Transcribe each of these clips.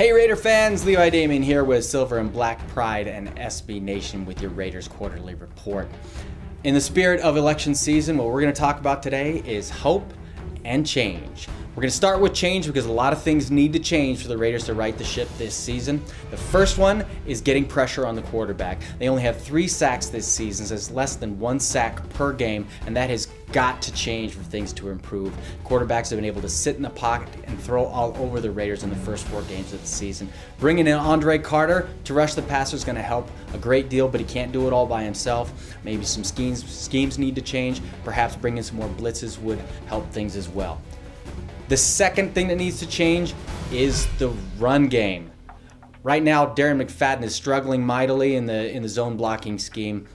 Hey Raider fans, Levi Damien here with Silver and Black Pride and SB Nation with your Raiders quarterly report. In the spirit of election season, what we're going to talk about today is hope and change. We're going to start with change because a lot of things need to change for the Raiders to right the ship this season. The first one is getting pressure on the quarterback. They only have 3 sacks this season, so it's less than 1 sack per game, and that has got to change for things to improve. Quarterbacks have been able to sit in the pocket and throw all over the Raiders in the first 4 games of the season. Bringing in Andre Carter to rush the passer is going to help a great deal, but he can't do it all by himself. Maybe some schemes need to change. Perhaps bringing some more blitzes would help things as well. The second thing that needs to change is the run game. Right now, Darren McFadden is struggling mightily in the zone blocking scheme.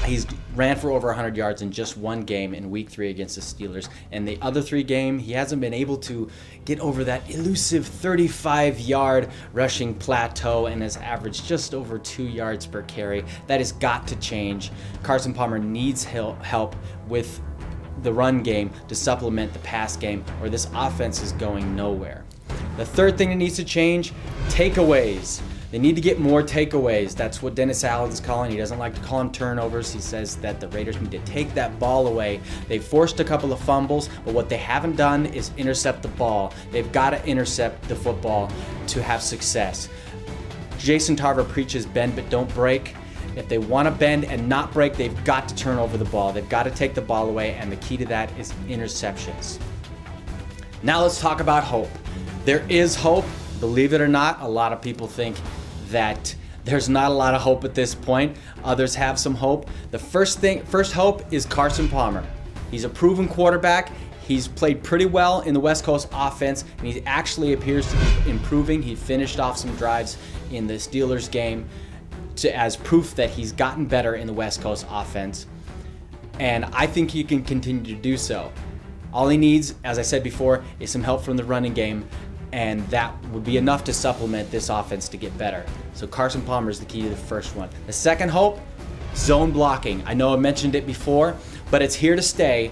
He's ran for over 100 yards in just 1 game in Week 3 against the Steelers. And the other 3 games, he hasn't been able to get over that elusive 35-yard rushing plateau and has averaged just over 2 yards per carry. That has got to change. Carson Palmer needs help with the run game to supplement the pass game, or this offense is going nowhere. The third thing that needs to change, takeaways. They need to get more takeaways. That's what Dennis Allen's calling. He doesn't like to call them turnovers. He says that the Raiders need to take that ball away. They forced a couple of fumbles, but what they haven't done is intercept the ball. They've got to intercept the football to have success. Jason Tarver preaches bend but don't break. If they want to bend and not break, they've got to turn over the ball. They've got to take the ball away, and the key to that is interceptions. Now let's talk about hope. There is hope. Believe it or not, a lot of people think that there's not a lot of hope at this point. Others have some hope. The first hope is Carson Palmer. He's a proven quarterback. He's played pretty well in the West Coast offense, and he actually appears to be improving. He finished off some drives in the Steelers game as proof that he's gotten better in the West Coast offense, and I think he can continue to do so. All he needs, as I said before, is some help from the running game, and that would be enough to supplement this offense to get better. So Carson Palmer is the key to the first one. The second hope, zone blocking. I know I mentioned it before, but it's here to stay,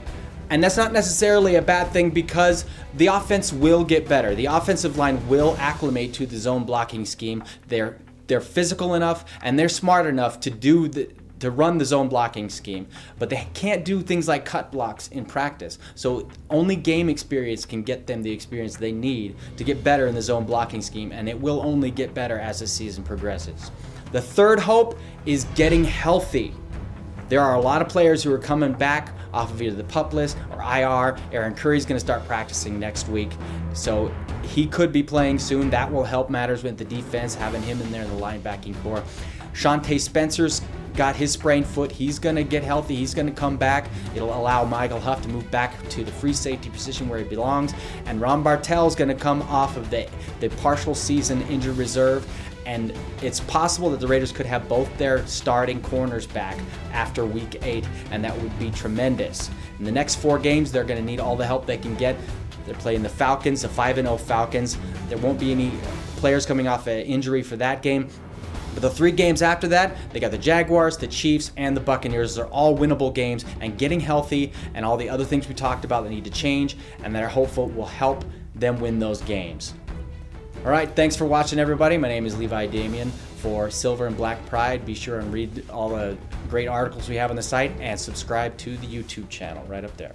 and that's not necessarily a bad thing because the offense will get better. The offensive line will acclimate to the zone blocking scheme. They're physical enough and they're smart enough to run the zone blocking scheme, but they can't do things like cut blocks in practice. So only game experience can get them the experience they need to get better in the zone blocking scheme, and it will only get better as the season progresses. The third hope is getting healthy. There are a lot of players who are coming back off of either the PUP list or IR. Aaron Curry's going to start practicing next week, so he could be playing soon. That will help matters with the defense, having him in there in the linebacking core. Shante Spencer's got his sprained foot. He's going to get healthy. He's going to come back. It'll allow Michael Huff to move back to the free safety position where he belongs. And Ron Bartel's going to come off of the partial season injured reserve. And it's possible that the Raiders could have both their starting corners back after Week 8, and that would be tremendous. In the next 4 games, they're going to need all the help they can get. They're playing the Falcons, the 5-0 Falcons. There won't be any players coming off an injury for that game. But the 3 games after that, they got the Jaguars, the Chiefs, and the Buccaneers. They're all winnable games, and getting healthy and all the other things we talked about that need to change and that are hopeful will help them win those games. All right, thanks for watching, everybody. My name is Levi Damien for Silver and Black Pride. Be sure and read all the great articles we have on the site and subscribe to the YouTube channel right up there.